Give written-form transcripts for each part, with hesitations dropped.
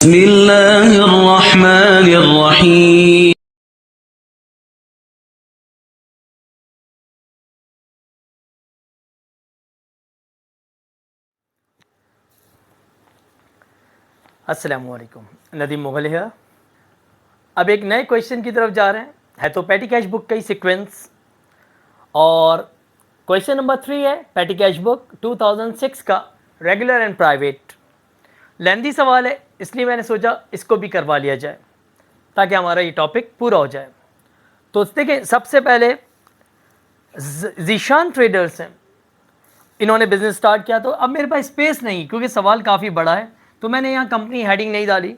बिस्मिल्लाहिर्रहमानिर्रहीम। अस्सलामु अलैकुम, नदीम मुगल है। अब एक नए क्वेश्चन की तरफ जा रहे हैं। है तो पैटी कैश बुक का ही सीक्वेंस, और क्वेश्चन नंबर 3 है पैटी कैश बुक 2006 का रेगुलर एंड प्राइवेट। लेंदी सवाल है, इसलिए मैंने सोचा इसको भी करवा लिया जाए ताकि हमारा ये टॉपिक पूरा हो जाए। तो देखिए, सबसे पहले ज़ीशान ट्रेडर्स हैं, इन्होंने बिज़नेस स्टार्ट किया। तो अब मेरे पास स्पेस नहीं, क्योंकि सवाल काफ़ी बड़ा है, तो मैंने यहाँ कंपनी हेडिंग नहीं डाली।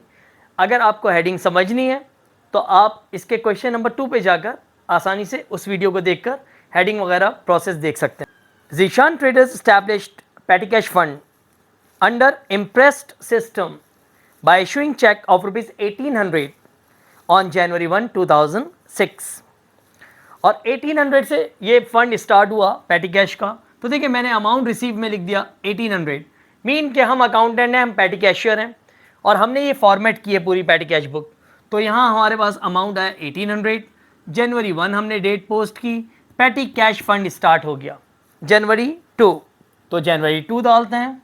अगर आपको हेडिंग समझनी है तो आप इसके क्वेश्चन नंबर 2 पे जाकर आसानी से उस वीडियो को देखकर हेडिंग वगैरह प्रोसेस देख सकते हैं। Zeeshan traders established petty cash fund under imprest system by issuing cheque of ₹1800 on January 1, 2006। और 1800 से ये फंड स्टार्ट हुआ पैटी कैश का। तो देखिए, मैंने अमाउंट रिसीव में लिख दिया 1800, मीन कि हम अकाउंटेंट हैं, हम पैटी कैशियर हैं, और हमने ये फॉर्मेट की है पूरी पैटी कैश बुक। तो यहाँ हमारे पास अमाउंट आया 1800। जनवरी 1 हमने डेट पोस्ट की, पैटी कैश फंड स्टार्ट हो गया जनवरी 2। तो जनवरी 2 डालते हैं,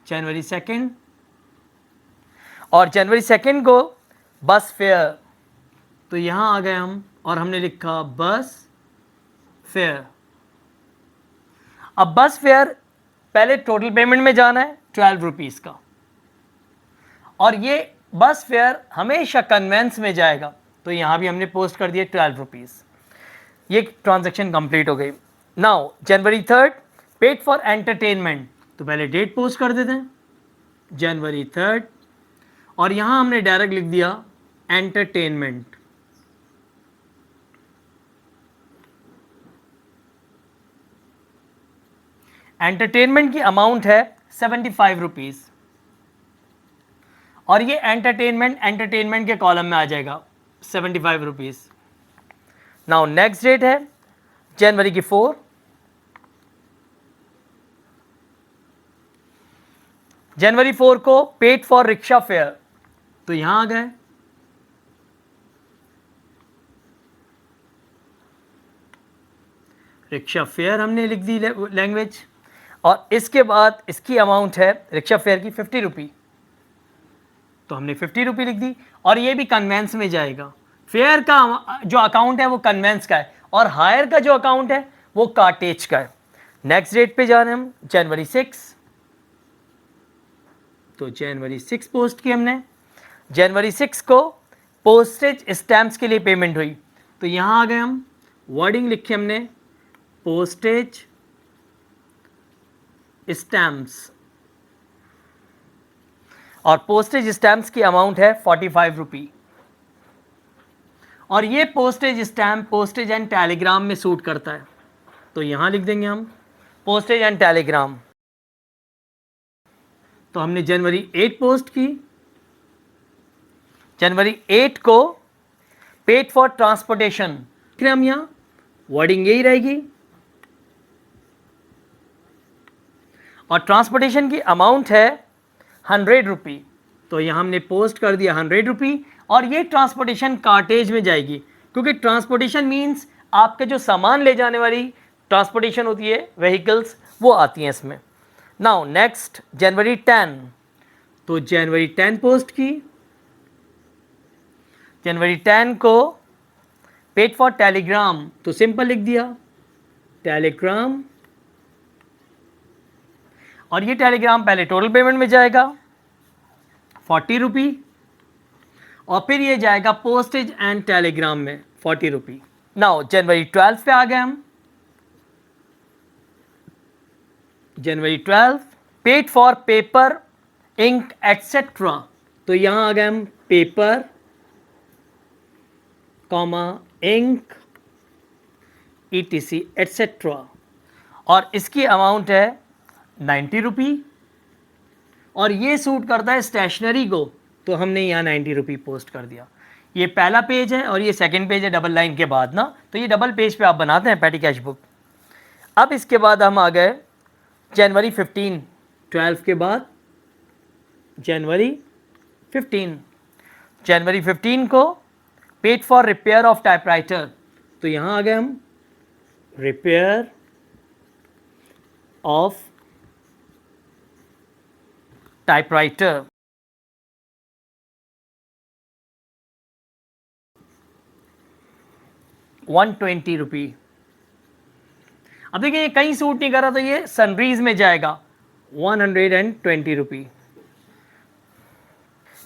जनवरी 2, और जनवरी 2 को बस फेयर, तो यहाँ आ गए हम और हमने लिखा बस फेयर। अब बस फेयर पहले टोटल पेमेंट में जाना है 12 रुपीज़ का, और ये बस फेयर हमेशा कन्वेंस में जाएगा। तो यहाँ भी हमने पोस्ट कर दिया 12 रुपीज़। ये ट्रांजैक्शन कंप्लीट हो गई। Now January 3 paid for entertainment, तो पहले डेट पोस्ट कर देते हैं जनवरी 3, और यहाँ हमने डायरेक्ट लिख दिया एंटरटेनमेंट। एंटरटेनमेंट की अमाउंट है 75 रुपीज़, और ये एंटरटेनमेंट के कॉलम में आ जाएगा 75 रुपीज़। नाउ नेक्स्ट डेट है जनवरी की 4, जनवरी 4 को पेड फॉर रिक्शा फेयर, तो यहां आ गए, रिक्शा फेयर हमने लिख दी लैंग्वेज, और इसके बाद इसकी अमाउंट है रिक्शा फेयर की 50 रुपी, तो हमने 50 रुपी लिख दी, और ये भी कन्वेंस में जाएगा। फेयर का जो अकाउंट है वो कन्वेंस का है, और हायर का जो अकाउंट है वो कार्टेज का है। नेक्स्ट डेट पे जा रहे हैं हम जनवरी 6, तो जनवरी 6 पोस्ट की हमने। जनवरी 6 को पोस्टेज स्टैम्प्स के लिए पेमेंट हुई, तो यहाँ आ गए हम, वर्डिंग लिखी हमने पोस्टेज स्टैम्प्स, और पोस्टेज स्टैम्प्स की अमाउंट है 45 रुपी। और ये postage stamp postage and Telegram में सूट करता है, तो यहाँ लिख देंगे हम पोस्टेज एंड टेलीग्राम। तो हमने जनवरी 8 पोस्ट की, जनवरी 8 को पेड फॉर ट्रांसपोर्टेशन, हम यहाँ वर्डिंग यही रहेगी, और ट्रांसपोर्टेशन की अमाउंट है 100 रुपी, तो यहाँ हमने पोस्ट कर दिया 100 रुपी। और ये ट्रांसपोर्टेशन कार्टेज में जाएगी, क्योंकि ट्रांसपोर्टेशन मीन्स आपके जो सामान ले जाने वाली ट्रांसपोर्टेशन होती है, व्हीकल्स, वो आती हैं इसमें। नाउ नेक्स्ट जनवरी 10, तो जनवरी 10 पोस्ट की, जनवरी 10 को पेड फॉर टेलीग्राम, तो सिंपल लिख दिया टेलीग्राम, और ये टेलीग्राम पहले टोटल पेमेंट में जाएगा 40 रुपी, और फिर ये जाएगा पोस्टेज एंड टेलीग्राम में 40 रुपी। नाउ जनवरी 12 पे आ गए हम, January 12 paid for paper ink etcetera, तो यहाँ आ गए हम paper comma ink ETC etcetera, और इसकी अमाउंट है 90 रुपी, और ये सूट करता है स्टेशनरी को, तो हमने यहाँ 90 रुपी पोस्ट कर दिया। ये पहला पेज है और ये सेकंड पेज है डबल लाइन के बाद ना, तो ये डबल पेज पे आप बनाते हैं पैटी कैश बुक। अब इसके बाद हम आ गए जनवरी 15, 12 के बाद जनवरी 15। जनवरी 15 को paid for repair of typewriter, तो यहाँ आ गए हम, रिपेयर ऑफ टाइपराइटर, ₹120। अब देखिए ये कहीं सूट नहीं कर रहा, तो ये सनरीज में जाएगा, ₹120।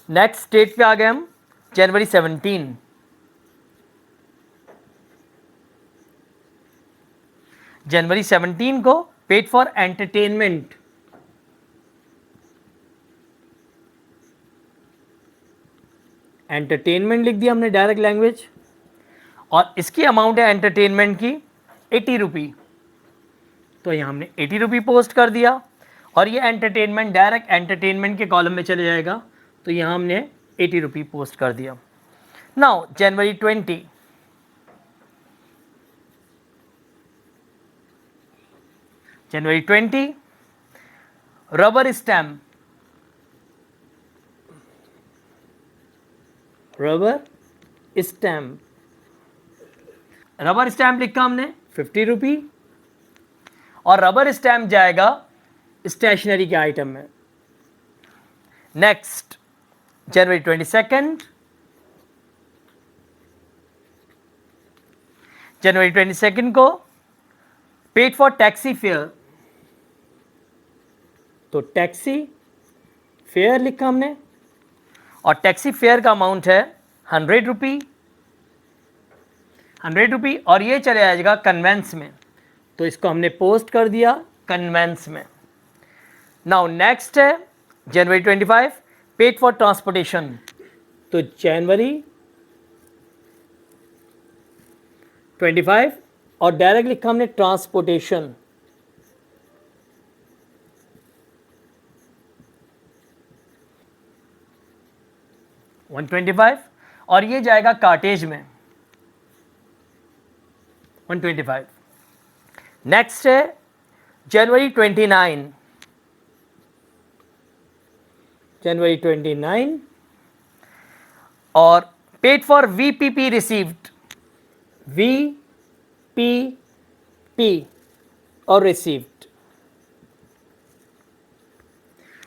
नेक्स्ट डेट पे आ गए हम, जनवरी 17। जनवरी 17 को पेड फॉर एंटरटेनमेंट, एंटरटेनमेंट लिख दिया हमने डायरेक्ट लैंग्वेज, और इसकी अमाउंट है एंटरटेनमेंट की ₹80, तो यहाँ हमने ₹80 पोस्ट कर दिया, और ये एंटरटेनमेंट डायरेक्ट एंटरटेनमेंट के कॉलम में चले जाएगा, तो यहाँ हमने ₹80 पोस्ट कर दिया। नाउ जनवरी 20, जनवरी 20 rubber stamp, rubber stamp, rubber stamp लिखा हमने ₹50, और रबर स्टैम्प जाएगा स्टेशनरी के आइटम में। नेक्स्ट जनवरी 22, जनवरी 22 को पेड फॉर टैक्सी फेयर, तो टैक्सी फेयर लिखा हमने, और टैक्सी फेयर का अमाउंट है ₹100, ₹100, और ये चले जाएगा कन्वेंस में, तो इसको हमने पोस्ट कर दिया कन्वेंस में। नाउ नेक्स्ट है जनवरी 25, पेड फॉर ट्रांसपोर्टेशन, तो जनवरी 25 और डायरेक्ट लिखा हमने ट्रांसपोर्टेशन, $125, और ये जाएगा कार्टेज में, 125। नेक्स्ट है जनवरी 29, जनवरी 29, और paid for VPP received, VPP और रिसीव्ड।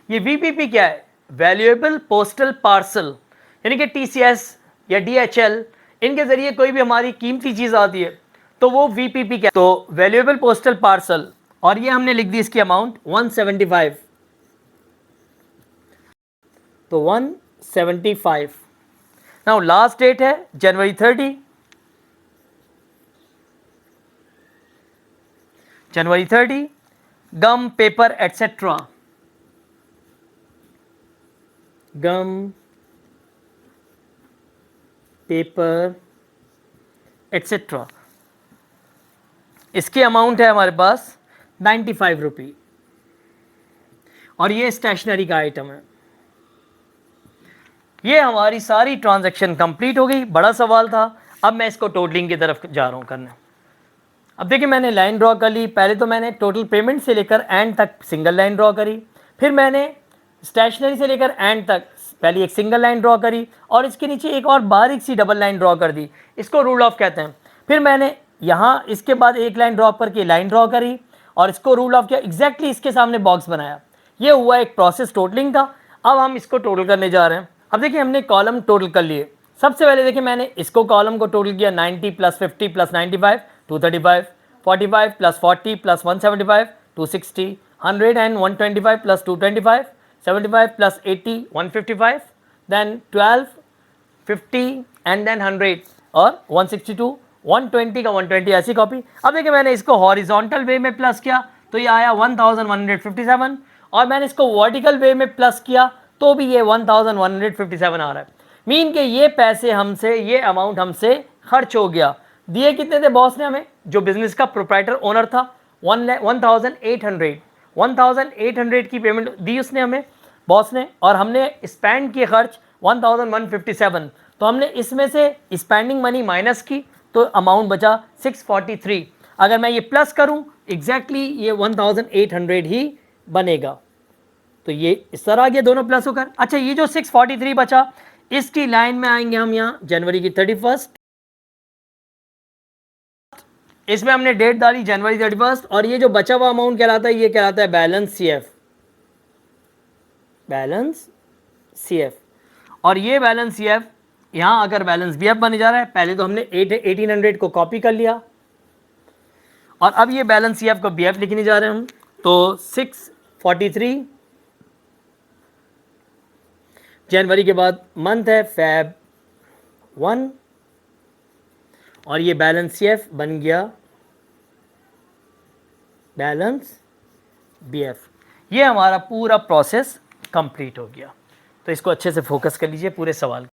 ये VPP क्या है? वैल्यूएबल पोस्टल पार्सल, यानी कि TCS या DHL, इनके जरिए कोई भी हमारी कीमती चीज़ आती है तो वो VPP क्या, तो वैल्यूएबल पोस्टल पार्सल, और ये हमने लिख दी इसकी अमाउंट 175, तो 175। नाउ लास्ट डेट है जनवरी 30, जनवरी 30 गम पेपर एटसेट्रा, गम पेपर एटसेट्रा, इसकी अमाउंट है हमारे पास ₹95, और ये स्टेशनरी का आइटम है। ये हमारी सारी ट्रांजैक्शन कंप्लीट हो गई। बड़ा सवाल था, अब मैं इसको टोटलिंग की तरफ जा रहा हूँ करने। अब देखिए मैंने लाइन ड्रॉ कर ली, पहले तो मैंने टोटल पेमेंट से लेकर एंड तक सिंगल लाइन ड्रॉ करी, फिर मैंने स्टेशनरी से लेकर एंड तक पहले एक सिंगल लाइन ड्रॉ करी, और इसके नीचे एक और बारीक सी डबल लाइन ड्रॉ कर दी, इसको रूल ऑफ कहते हैं। फिर मैंने यहाँ इसके बाद एक लाइन ड्रॉ करके लाइन ड्रॉ करी, और इसको रूल ऑफ किया, एग्जैक्टली इसके सामने बॉक्स बनाया। ये हुआ एक प्रोसेस टोटलिंग का। अब हम इसको टोटल करने जा रहे हैं। अब देखिए हमने कॉलम टोटल कर लिए। सबसे पहले देखिए मैंने इसको कॉलम को टोटल किया, 90 + 50 + 95 235, 45 + 40 + 175 260, 100 and 125 + 225, 75 + 80 155, then 12 50 and then 100 और 162, 120 का 120 ऐसी कॉपी। अब देखिए मैंने इसको हॉरिजॉन्टल वे में प्लस किया तो ये आया 1157, और मैंने इसको वर्टिकल वे में प्लस किया तो भी ये 1157 आ रहा है। मीन के ये पैसे हमसे, ये अमाउंट हमसे खर्च हो गया। दिए कितने थे बॉस ने हमें, जो बिजनेस का प्रोप्राइटर ओनर था, 1800 की पेमेंट दी उसने हमें बॉस ने, और हमने स्पेंड किए खर्च 1157। तो हमने इसमें से स्पेंडिंग मनी माइनस की तो अमाउंट बचा 643। अगर मैं ये प्लस करूं एग्जैक्टली ये 1800 ही बनेगा। तो ये इस तरह आ गया दोनों प्लस होकर। अच्छा ये जो 643 बचा, इसकी लाइन में आएंगे हम यहाँ जनवरी की 31, इसमें हमने डेट डाली जनवरी 31, और ये जो बचा हुआ अमाउंट कहलाता है, ये कहलाता है बैलेंस सीएफ, बैलेंस सीएफ। और ये बैलेंस सीएफ यहाँ अगर बैलेंस बीएफ बने जा रहा है, पहले तो हमने 1800 को कॉपी कर लिया, और अब ये बैलेंस सीएफ को बीएफ लिखने जा रहे हैं हम। तो 643 जनवरी के बाद मंथ है Feb 1, और ये बैलेंस सीएफ बन गया बैलेंस बीएफ। ये हमारा पूरा प्रोसेस कंप्लीट हो गया। तो इसको अच्छे से फोकस कर लीजिए पूरे सवाल के